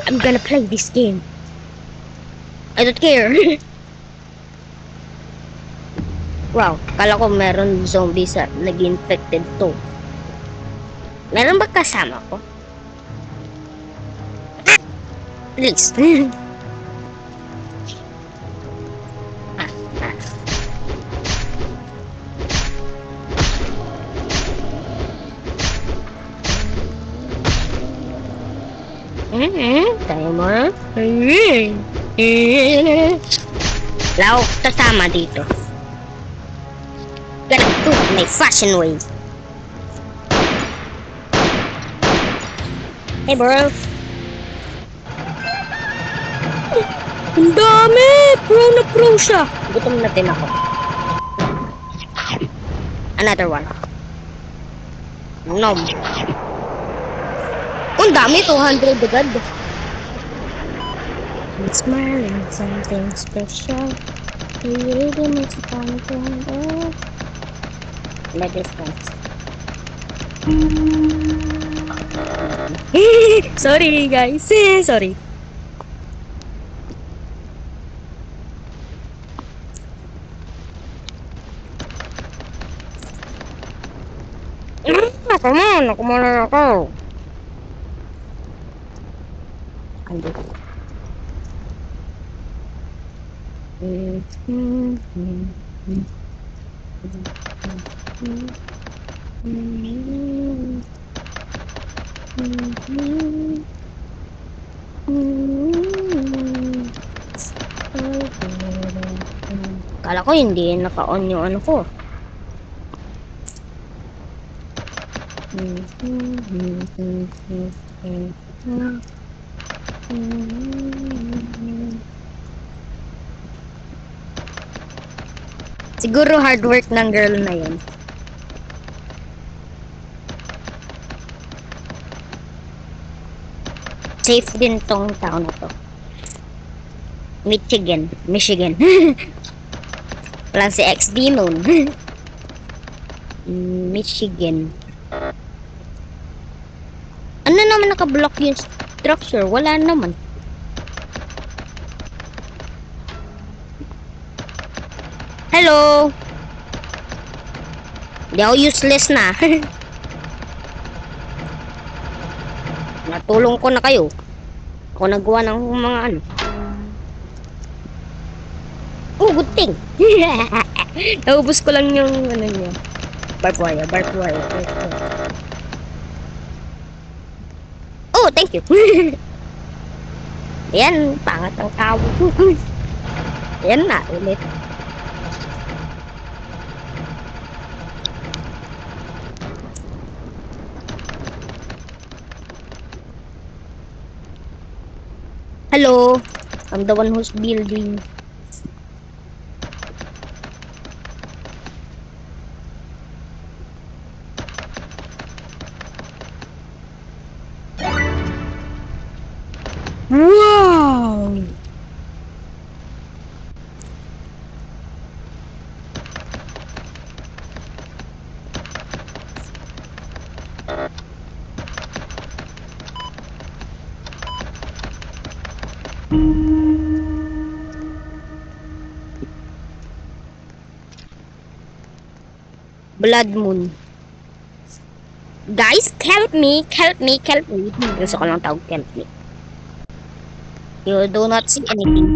I'm gonna play this game. I don't care. Wow, kala ko meron zombie sa nag-infected to. Meron ba kasama ko? Please. Tayo mo. Lao, kasama dito. Gotta do it my fashion way. Hey bro. Ang dami! Pro na pro siya. Gutom na din ako. Another one. Nom. Ang dami, 200 agad. I'm smiling, something special. You really makes it fun to handle. Let this dance. Sorry guys, sorry. Come on. Ando. Kala ko hindi naka-on yung ano ko. Siguro hard work ng girl na yun. Safe din tong town na to. Michigan. Walang si X-Demon. Michigan. Ano naman nakablock yung structure? Wala naman. Hello! Hindi ako useless na. Natulong ko na kayo. Ako nagawa ng mga ano. Oh, good thing. Naubos ko lang yung ano niya. Barbed wire. Oh, thank you. Ayan, pangat ang tao ko. Ayan na, ulit. Hello, I'm the one who's building. Wow! Blood Moon. Guys, help me. Gusto ko lang tawag help me. You do not see anything.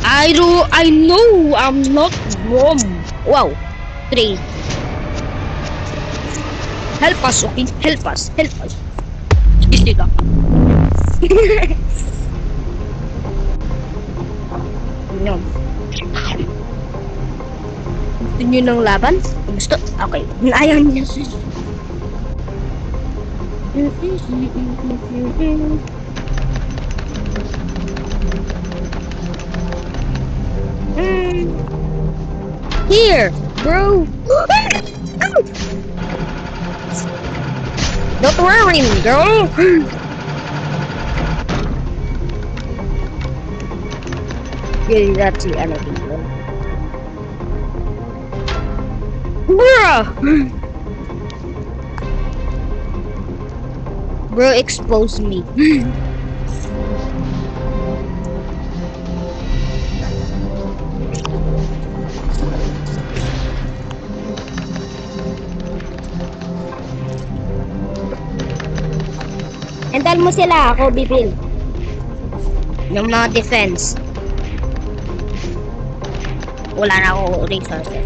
I know I'm not wrong. Wow. 3. Help us, okay? Help us. Hindi ka. Yun. Gusto nyo ng laban? Gusto? Okay. Ayaw niya. Here, bro. Don't worry, girl. Yeah, that's the anything. Bruh! Bro, expose me. Handal mo sila, ako bibil. Yung mga defense. Wala na ako resources.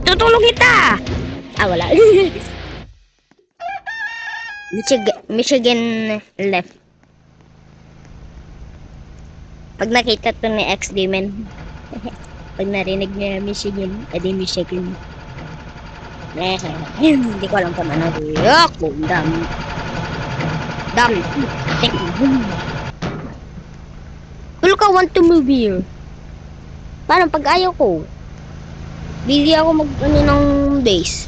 Tutulong kita! Ah, wala. Michigan left. Pag nakita to ni X-Demon, pag narinig niya Michigan, edi Michigan. Hindi ko alam kung ano. Ako, dami. Dami. Tulka want to move here. Parang pag ayaw ko, busy ako mag ano ng base.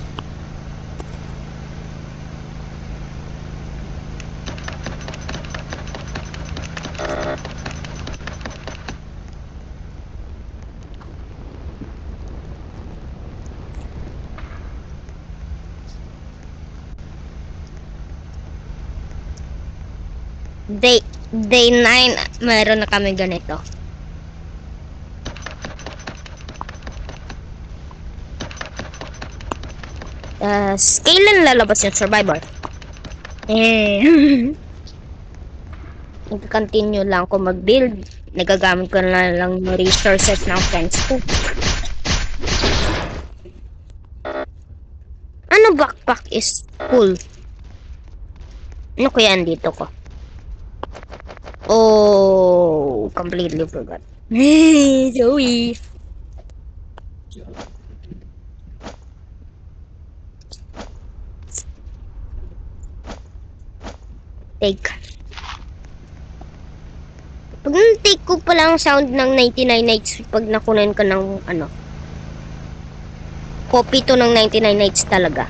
Day 9, meron na kami ganito. Kailan lalabas yung Survivor? Nag-continue lang ako mag-build. Nagagamit ko na lang yung resources ng friends ko. Ano backpack is full? Ano kaya andito ko? Oh, completely forgot. Sorry. Take. Pag take ko pa lang sound ng 99 Nights pag nakunan ko ng ano. Copy to ng 99 Nights talaga.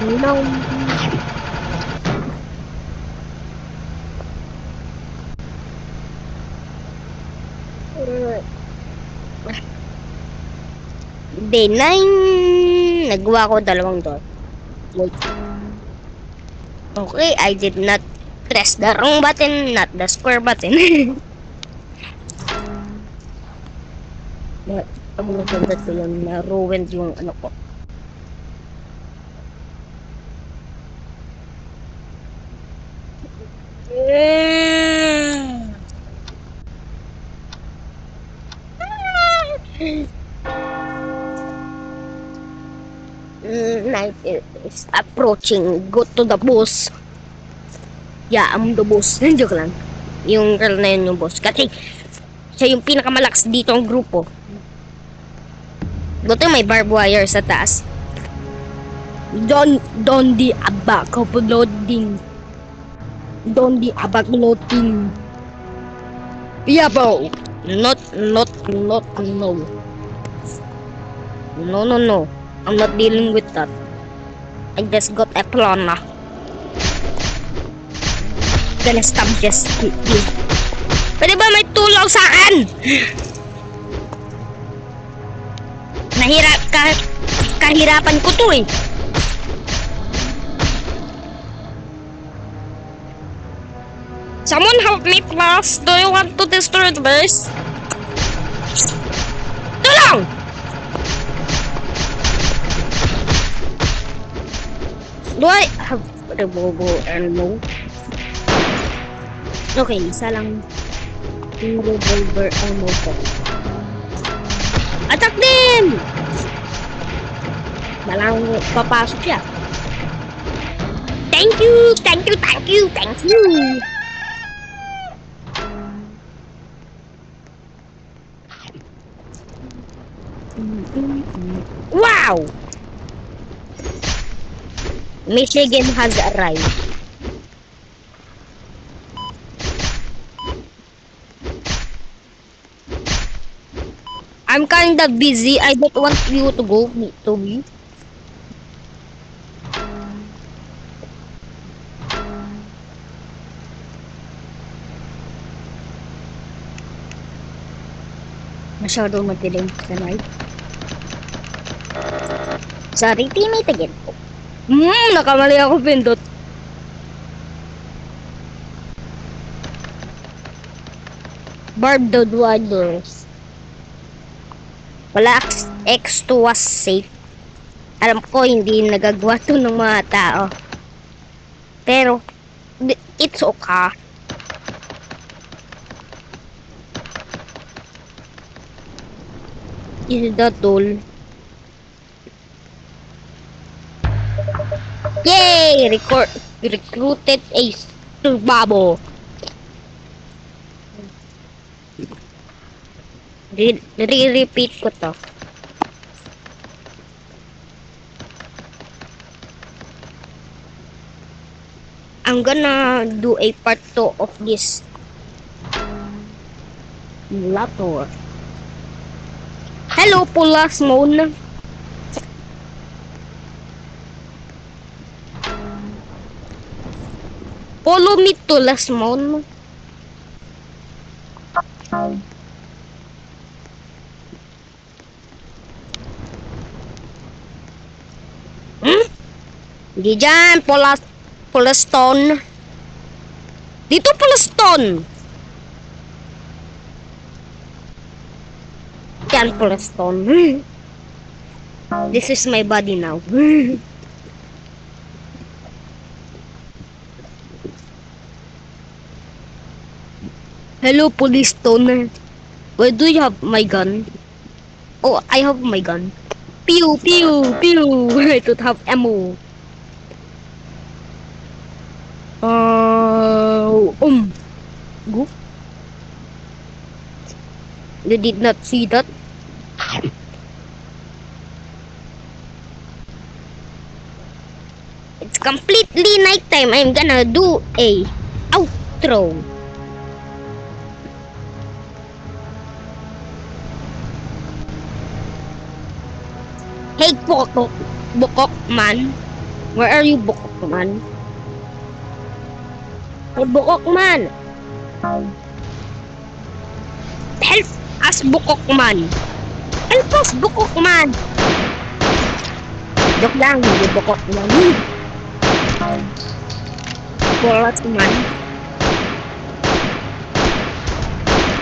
No. Day 9, nagawa ko 2 door. Okay, I did not press the wrong button, not the square button. Pag nasundat ko yun, na-ruined yung ano ko. Night is approaching. Go to the boss. Yeah, I'm the boss. Joke lang. Yung girl na yun yung boss. Kasi siya yung pinakamalakas dito ang grupo. Buti may barbed wire sa taas. Don't di abak uploading. Don't di abak loading. Yeah, bro. Not, no. No. I'm not dealing with that. I just got a plan na. Gonna stop just this. Pwede ba may tulong sa akin? Kahirapan ko to eh. Someone help me please. Do you want to destroy the base? Tulong! Do I have revolver ammo? Okay, isa lang yung revolver ammo ko. Attack them! Malang papasok siya. Thank you! Wow! Michigan has arrived. I'm kinda busy. I don't want you to go to me. Masyado madilim tonight. Sorry, teammate again. Nakamali ako pindot. Barbed wires. Wala X2 was safe. Alam ko hindi nagagawa to ng mga tao. Pero, it's okay. Is the tool. Yay! Recruited a turbabo. Re-repeat ko to. I'm gonna do a part 2 of this simulator. Hello, Pulasmon. Follow me to Lasmon. Di dyan, Pulaston. Dito, Pulaston. Yan, Pulaston. This is my body now. Hello, Pulaston. Where do you have my gun? Oh, I have my gun. Pew, pew, pew. I don't have ammo. Go. You did not see that? It's completely nighttime. I'm gonna do a outro. Hey, Bukok man. Where are you, Bukok man? Hey, Bukok man. Help us, Bukok man. Help us, Bukok man. Joke lang, hindi Bukok man. Bulat man.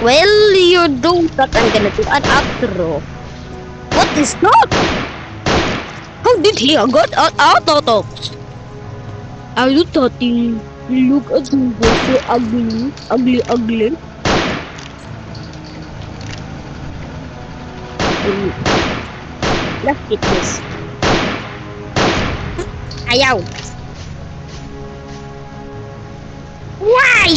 Well, you do that. I'm gonna do an outro. What is that? How did he got out of? Are you talking? Look at you, so ugly, ugly. Let's get this. Ayaw. Why?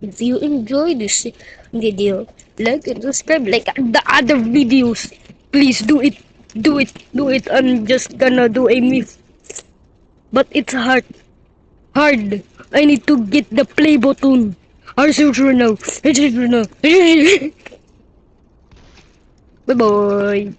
If you enjoy this video, like and subscribe like the other videos. Please do it. Do it. Do it. I'm just gonna do a myth. But it's hard. Hard. I need to get the play button. I'm so sure now. Bye bye.